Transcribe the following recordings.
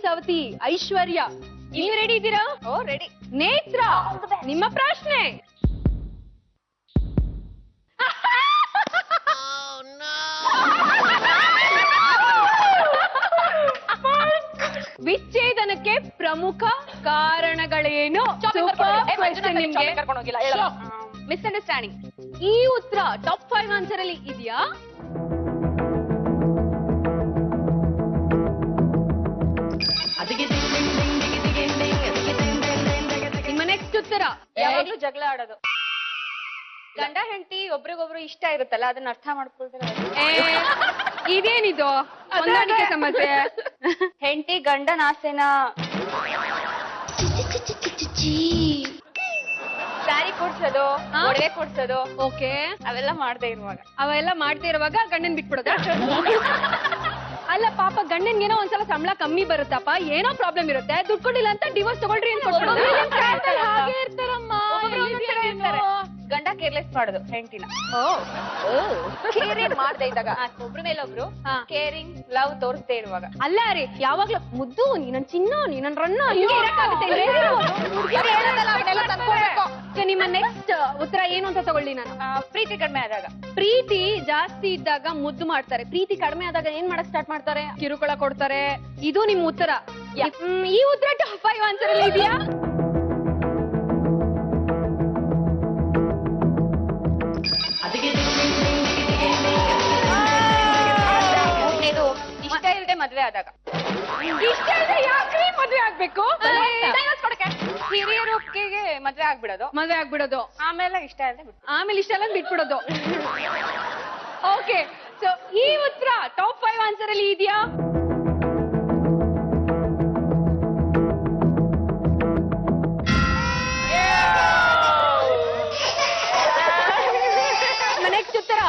ಸವತಿ ಐಶ್ವರ್ಯ. ನೀವು ರೆಡಿ ಇದ್ದೀರಾ? ಓ ರೆಡಿ. ನೇತ್ರ, ನಿಮ್ಮ ಪ್ರಶ್ನೆ. ವಿಚ್ಛೇದನಕ್ಕೆ ಪ್ರಮುಖ ಕಾರಣಗಳೇನು? ಮಿಸ್ಅಂಡರ್ಸ್ಟ್ಯಾಂಡಿಂಗ್. ಈ ಉತ್ತರ ಟಾಪ್ 5 ಆನ್ಸರ್ ಅಲ್ಲಿ ಇದೆಯಾ? ನಿಮ್ಮ ನೆಕ್ಸ್ಟ್ ಉತ್ತರ. ಯಾವಾಗ್ಲೂ ಜಗಳ ಆಡೋದು. ಗಂಡ ಹೆಂಡತಿ ಒಬ್ರಿಗೊಬ್ರು ಇಷ್ಟ ಇರುತ್ತಲ್ಲ, ಅದನ್ನ ಅರ್ಥ ಮಾಡ್ಕೊಳ್ತಾರೆ. ಇದೇನಿದು ಹೊಂದಾಣಿಕೆ ಸಮಸ್ಯೆ? ಹೆಂಡತಿ ಗಂಡನ ಆಸೆನ ಸ್ಯಾರಿ ಕೊಡ್ಸೋದು, ಒಡವೆ ಕೊಡ್ಸೋದು, ಓಕೆ, ಅವೆಲ್ಲ ಮಾಡದೇ ಇರುವಾಗ ಗಂಡನ್ ಬಿಟ್ಬಿಡೋದ? ಅಲ್ಲ ಪಾಪ ಗಂಡನ್ಗೆ ಏನೋ ಒಂದ್ಸಲ ಸಂಬಳ ಕಮ್ಮಿ ಬರುತ್ತಪ್ಪ, ಏನೋ ಪ್ರಾಬ್ಲಮ್ ಇರುತ್ತೆ, ದುಡ್ಡು ಕೊಟ್ಟಿಲ್ಲ ಅಂತ ಡಿವೋರ್ಸ್ ತಗೊಳ್ರಿ ಅಂತ ಹಾಗೆ ಇರ್ತಾರಮ್ಮ. ಗಂಡ ಕೇರ್ಲೆಸ್ ಮಾಡೋದು ಹೆಂಡತಿನ. ಕೇರಿಂಗ್ ಮಾಡದೇ ಇದ್ದಾಗ, ಒಬ್ರ ಮೇಲೆ ಒಬ್ರು ಕೇರಿಂಗ್ ಲವ್ ತೋರಿಸದೇ ಇರುವಾಗ. ಅಲ್ಲ ರೀ, ಯಾವಾಗ್ಲೂ ಮುದ್ದು, ನೀನನ್ ಚಿನ್ನ, ನೀನನ್ ರನ್ನ. ನಿಮ್ಮ ನೆಕ್ಸ್ಟ್ ಉತ್ತರ ಏನು ಅಂತ ತಗೊಳ್ಳಿ ನಾನು. ಪ್ರೀತಿ ಕಡಿಮೆ ಆದಾಗ. ಪ್ರೀತಿ ಜಾಸ್ತಿ ಇದ್ದಾಗ ಮುದ್ದು ಮಾಡ್ತಾರೆ, ಪ್ರೀತಿ ಕಡಿಮೆ ಆದಾಗ ಏನ್ ಮಾಡಕ್ ಸ್ಟಾರ್ಟ್ ಮಾಡ್ತಾರೆ? ಕಿರುಕುಳ ಕೊಡ್ತಾರೆ. ಇದು ನಿಮ್ ಉತ್ತರ. ಈ ಉತ್ತರ ಟಾಪ್ 5 ಆನ್ಸರ್ ಅಲ್ಲಿ ಇದೆಯಾ? ಇಷ್ಟ ಇಲ್ಲದೆ ಮದ್ವೆ ಆದಾಗ. ಇಷ್ಟ ಇಲ್ಲದೆ ಯಾಕ್ರಿ ಮದ್ವೆ ಆಗ್ಬೇಕು? ಹಿರಿಯರ ಒಪ್ಪಿಗೆಗೆ ಮದ್ವೆ ಆಗ್ಬಿಡೋದು. ಆಮೇಲೆ ಇಷ್ಟ ಇಲ್ಲದೆ ಬಿಟ್ಬಿಡೋದು. ಓಕೆ, ಸೊ ಈ ಉತ್ತರ ಟಾಪ್ 5 ಆನ್ಸರ್ ಅಲ್ಲಿ ಇದೆಯಾ? ನೆಕ್ಸ್ಟ್ ಉತ್ತರ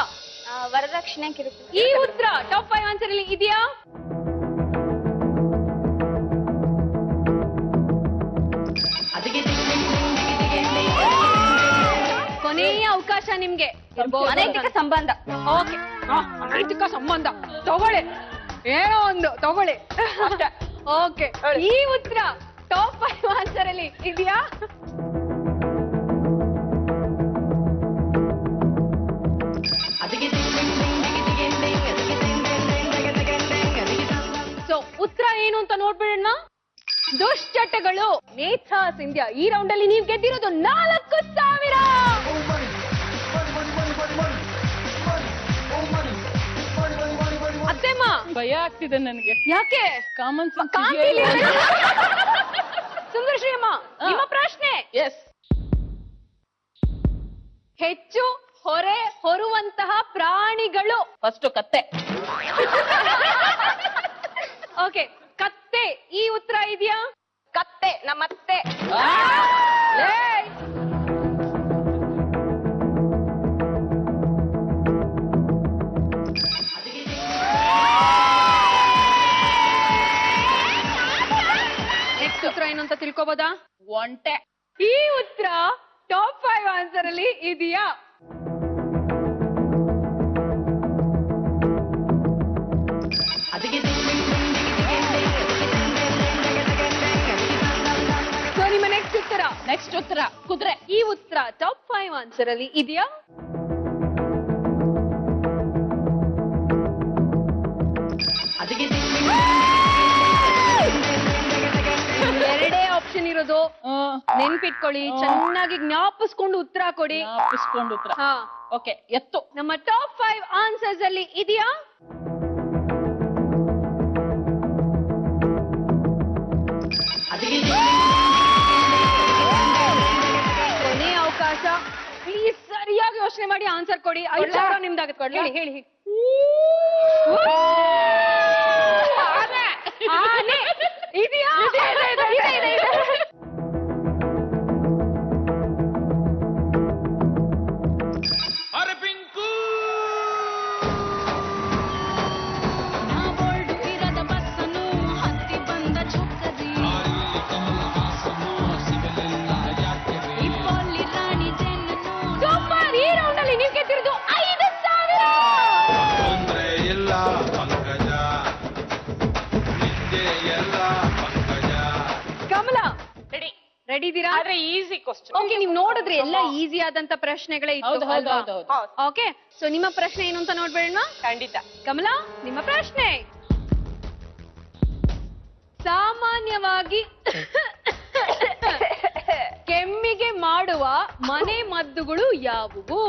ವರದಕ್ಷಿಣೆ ಕಿರುಕುಳ. ಈ ಉತ್ತರ ಟಾಪ್ 5 ಆನ್ಸರ್ ಅಲ್ಲಿ ಇದೆಯಾ? ಕೊನೆಯ ಅವಕಾಶ ನಿಮ್ಗೆ. ಅನೈತಿಕ ಸಂಬಂಧ. ಓಕೆ, ಅನೈತಿಕ ಸಂಬಂಧ ತಗೊಳ್ಳಿ, ಏನೋ ಒಂದು ತಗೊಳ್ಳಿ. ಓಕೆ, ಈ ಉತ್ತರ ಟಾಪ್ 5 ಆನ್ಸರ್ ಅಲ್ಲಿ ಇದೆಯಾ? ಸೊ ಉತ್ತರ ಏನು ಅಂತ ನೋಡ್ಬಿಡೋಣ. ದುಶ್ಚಟಗಳು. ನೇತ್ರ ಸಿಂಧ್ಯಾ, ಈ ರೌಂಡ್ ಅಲ್ಲಿ ನೀವು ಗೆದ್ದಿರೋದು 4,000. ಅತ್ತೆಮ್ಮ, ಭಯ ಆಗ್ತಿದೆ ನನಗೆ. ಯಾಕೆ? ಕಾಮನ್ ಸುಂದರಶ್ರೀ ಅಮ್ಮ, ನಿಮ್ಮ ಪ್ರಶ್ನೆ. ಹೆಚ್ಚು ಹೊರೆ ಹೊರುವಂತಹ ಪ್ರಾಣಿಗಳು. ಫಸ್ಟ್ ಕತ್ತೆ. ಓಕೆ, ಕತ್ತೆ. ಈ ಉತ್ತರ ಇದೆಯಾ? ಕತ್ತೆ ನಮ್ಮತ್ತೆ. ನೆಕ್ಸ್ಟ್ ಉತ್ತರ ಏನು ಅಂತ ತಿಳ್ಕೊಬೋದಾ? ಒಂಟೆ. ಈ ಉತ್ತರ ಟಾಪ್ 5 ಆನ್ಸರ್ ಅಲ್ಲಿ ಇದೆಯಾ? ನಿಮ್ಮ ನೆಕ್ಸ್ಟ್ ಉತ್ತರ ಕುದುರೆ. ಈ ಉತ್ತರ ಟಾಪ್ 5 ಆನ್ಸರ್ ಅಲ್ಲಿ ಇದೆಯಾ? ಎರಡೇ ಆಪ್ಷನ್ ಇರೋದು, ನೆನ್ಪಿಟ್ಕೊಳ್ಳಿ, ಚೆನ್ನಾಗಿ ಜ್ಞಾಪಿಸ್ಕೊಂಡು ಉತ್ತರ ಕೊಡಿ. ಓಕೆ, ಎತ್ತು. ನಮ್ಮ ಟಾಪ್ 5 ಆನ್ಸರ್ಸ್ ಅಲ್ಲಿ ಇದೆಯಾ? ಕೊನೆ ಅವಕಾಶ, ಪ್ಲೀಸ್ ಸರಿಯಾಗಿ ಯೋಚನೆ ಮಾಡಿ ಆನ್ಸರ್ ಕೊಡಿ. 5,000 ನಿಮ್ದಾಗತ್ತೆ. ಕೊಡ್ಲಿ, ಹೇಳಿ. ಇದೆಯಾ? ಸೂಪರ್, ಈ ರೌಂಡ್ ಅಲ್ಲಿ ನೀವು ಗೆದ್ದಿರೋದು 5,000. ತೊಂದ್ರೆ ಇಲ್ಲ ಪಂಕಜ, ನಿದ್ದೆ ಎಲ್ಲ ರೆಡಿ ಇದೀರಾ? ಆದ್ರೆ ಈಸಿ ಕ್ವಶನ್. ಓಕೆ, ನೀವ್ ನೋಡಿದ್ರಿ ಎಲ್ಲ ಈಸಿ ಆದಂತ ಪ್ರಶ್ನೆಗಳೇ ಹೌದು ಇತ್ತು ಹೌದು ಅಲ್ವಾ? ಹೌದು ಓಕೆ, ಸೊ ನಿಮ್ಮ ಪ್ರಶ್ನೆ ಏನು ಅಂತ ನೋಡ್ಬೇಡ. ಖಂಡಿತ. ಕಮಲಾ, ನಿಮ್ಮ ಪ್ರಶ್ನೆ. ಸಾಮಾನ್ಯವಾಗಿ ಕೆಮ್ಮಿಗೆ ಮಾಡುವ ಮನೆ ಮದ್ದುಗಳು ಯಾವುವು?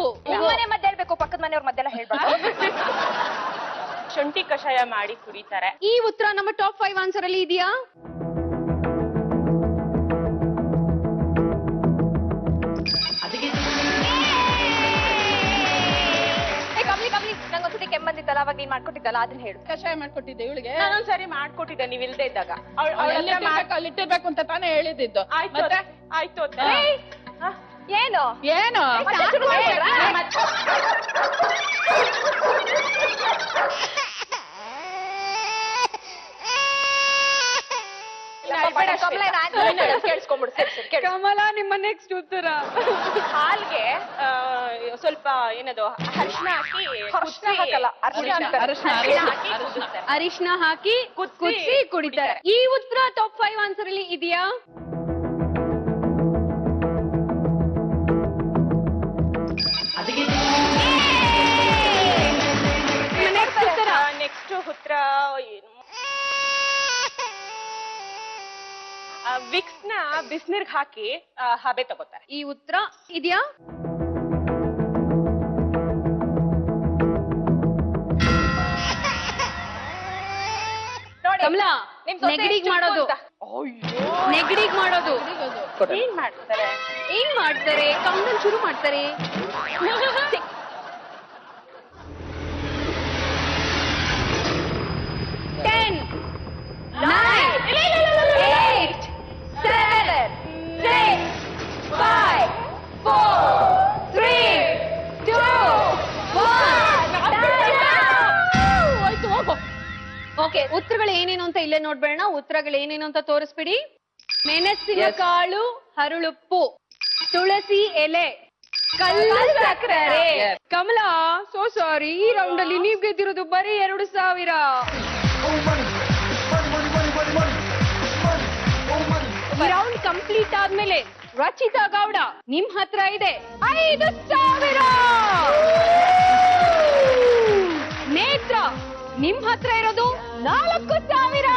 ಮನೆ ಮದ್ದು ಹೇಳ್ಬೇಕು, ಪಕ್ಕದ ಮನೆಯವ್ರ ಮದ್ದೆಲ್ಲ ಹೇಳ್ಬಾರ್ದು. ಶುಂಠಿ ಕಷಾಯ ಮಾಡಿ ಕುಡಿತಾರೆ. ಈ ಉತ್ತರ ನಮ್ಮ ಟಾಪ್ 5 ಆನ್ಸರ್ ಅಲ್ಲಿ ಇದೆಯಾ? ನಂಗೊಂದ್ಸತಿ ಕೆಮ್ಮು ಬಂದಿತ್ತಲ್ಲ, ಅವಾಗ ನೀನ್ ಮಾಡ್ಕೊಟ್ಟಿದ್ದಲ್ಲ, ಅದನ್ನ ಹೇಳು. ಕಷಾಯ ಮಾಡ್ಕೊಟ್ಟಿದ್ದೆ ಇವಳಿಗೆ. ನಾನೊಂದ್ಸರಿ ಮಾಡ್ಕೊಟ್ಟಿದ್ದೆ ನೀವ್ ಇಲ್ದೇ ಇದ್ದಾಗ. ಅಲ್ಲಿಟ್ಟಿರ್ಬೇಕು ಅಂತ ತಾನೇ ಹೇಳಿದ್ದು. ಆಯ್ತು ಮತ್ತೆ ಆಯ್ತು. ಏನು ಏನು ಮತ್ತೆ ಶುರು ಮಾಡಿದ್ರಾ? ಕಮಲಾ, ನಿಮ್ಮ ನೆಕ್ಸ್ಟ್ ಉತ್ತರ. ಹಾಲ್ಗೆ ಸ್ವಲ್ಪ ಏನದು ಅರಿಶಿನ ಹಾಕಿ ಅರಿಶಿನ ಹಾಕಿ ಕುದಿಸಿ ಕುಡಿತಾರೆ. ಈ ಉತ್ತರ ಟಾಪ್ 5 ಆನ್ಸರ್ ಅಲ್ಲಿ ಇದೆಯಾ? ನೆಕ್ಸ್ಟ್ ಉತ್ತರ ಏನು? ವಿಕ್ಸ್ ನ ಬಿಸಿನೀರ್ಗೆ ಹಾಕಿ ಹಬೆ ತಗೋತಾರೆ. ಈ ಉತ್ತರ ಇದೆಯಾ? ಕಮಲಾ, ನೆಗಡಿಗ್ ಮಾಡೋದು. ನೆಗಡಿಗ್ ಮಾಡೋದು ಏನ್ ಮಾಡ್ತಾರೆ? ಏನ್ ಮಾಡ್ತಾರೆ? ಕೌಂಟನ್ ಶುರು ಮಾಡ್ತಾರೆ. 10, 9, 8, 7, 6, 5, 4, 3, 2, 1. ಓಕೆ, ಉತ್ತರಗಳು ಏನೇನು ಅಂತ ಇಲ್ಲೇ ನೋಡ್ಬೇಡ. ಉತ್ತರಗಳು ಏನೇನು ಅಂತ ತೋರಿಸ್ಬಿಡಿ. ಮೆಣಸಿನ ಕಾಳು, ಹರಳುಪ್ಪು, ತುಳಸಿ ಎಲೆ, ಕಲ್ಲು ಸಕ್ಕರೆ. ಕಮಲಾ, ಸೋ ಸಾರಿ, ಈ ರೌಂಡ್ ಅಲ್ಲಿ ನೀವ್ ಗೆದ್ದಿರೋದು ಬರೀ 2,000. ಈ ರೌಂಡ್ ಕಂಪ್ಲೀಟ್ ಆದ್ಮೇಲೆ ರಚಿತಾ ಗೌಡ ನಿಮ್ ಹತ್ರ ಇದೆ 5,000. ನೇತ್ರ ನಿಮ್ ಹತ್ರ ಇರೋದು 4,000.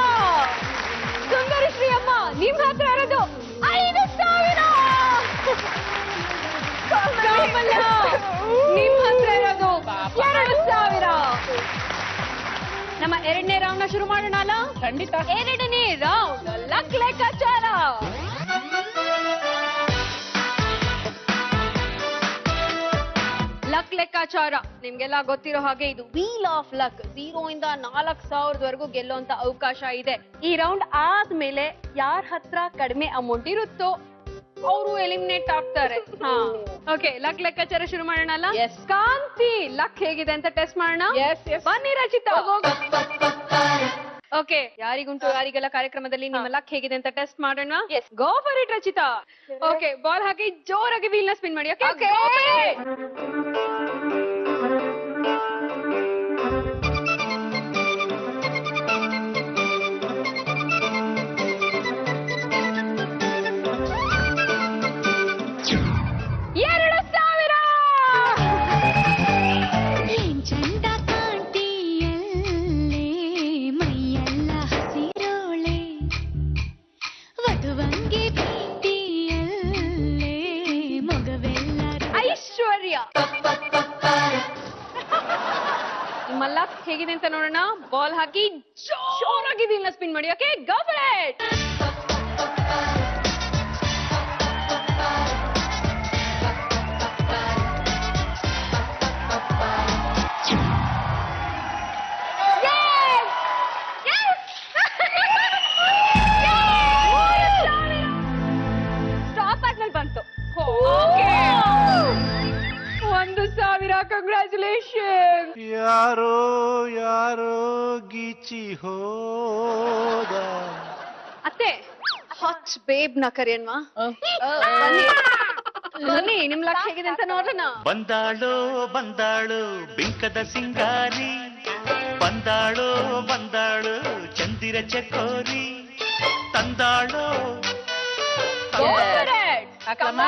ಸುಂದರಿ ಶ್ರೀ ಅಮ್ಮ ನಿಮ್ ಹತ್ರ ಇರೋದು 5,000. ನಿಮ್ ಹತ್ರ ಇರೋದು 2,000. ನಮ್ಮ ಎರಡನೇ ರೌಂಡ್ ನ ಶುರು ಮಾಡೋಣ ಅಲ್ಲ? ಖಂಡಿತ. ಎರಡನೇ ರೌಂಡ್ ಲಕ್ ಲೆಕ್ಕಾಚಾರ. ಲಕ್ ಲೆಕ್ಕಾಚಾರ ನಿಮ್ಗೆಲ್ಲ ಗೊತ್ತಿರೋ ಹಾಗೆ ಇದು ವೀಲ್ ಆಫ್ ಲಕ್. 0 ಇಂದ 4,000 ಗೆಲ್ಲುವಂತ ಅವಕಾಶ ಇದೆ. ಈ ರೌಂಡ್ ಆದ್ಮೇಲೆ ಯಾರ ಹತ್ರ ಕಡಿಮೆ ಅಮೌಂಟ್ ಇರುತ್ತೋ ಅವರು ಎಲಿಮಿನೇಟ್ ಆಗ್ತಾರೆ. ಓಕೆ, ಲಕ್ ಲೆಕ್ಕಾಚಾರ ಶುರು ಮಾಡೋಣ ಅಲ್ಲ? ಕಾಂತಿ, ಲಕ್ ಹೇಗಿದೆ ಅಂತ ಟೆಸ್ಟ್ ಮಾಡೋಣ. ಬನ್ನಿ ರಚಿತಾ. ಓಕೆ, ಯಾರಿಗುಂಟು ಯಾರಿಗೆಲ್ಲ ಕಾರ್ಯಕ್ರಮದಲ್ಲಿ ನಿಮ್ಮ ಲಕ್ ಹೇಗಿದೆ ಅಂತ ಟೆಸ್ಟ್ ಮಾಡೋಣ. Go for it Rachita. Okay, ball ಹಾಕಿ ಜೋರಾಗಿ ವೀಲ್ ನ ಸ್ಪಿನ್ ಮಾಡಿ. ಓಕೆ, ನಿಮ್ಮ ಲಕ್ ಹೇಗಿದೆ ಅಂತ ನೋಡೋಣ. ಬಾಲ್ ಹಾಕಿ ಜೋರಾಗಿ ವೀಲ್ ನ ಸ್ಪಿನ್ ಮಾಡಿ. Okay, go for it. Stop ಆದ್ಮೇಲೆ ಬಂತು. 1,000. ಕಂಗ್ರ್ಯಾಚುಲೇಷನ್. ಯಾರೋ ಯಾರೋ ಗೀಚಿ ಹೋದ. ಅತ್ತೆ, ಹಾಟ್ ಬೇಬ್ ನ ಕರೆಯನ್ವಾ? ಬನ್ನಿ, ನಿಮ್ ಲಕ್ ಹೇಗಿದೆ ಅಂತ ನೋಡೋಣ. ಬಂದಾಳೋ ಬಂದಾಳು ಬಿಂಕದ ಸಿಂಗಾರಿ, ಬಂದಾಳೋ ಬಂದಾಳು ಚಂದಿರ ಚಕೋರಿ, ತಂದಾಳೋ ಹಾಕ್ಲಮ್ಮ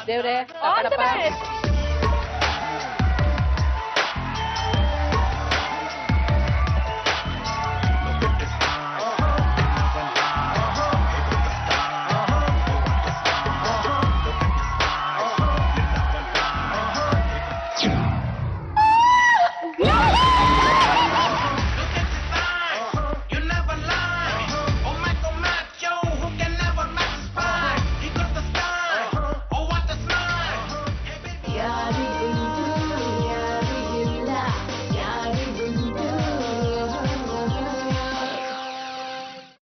ದೇವ್ರೆ ಆಲ್ ದ ಬೆಸ್ಟ್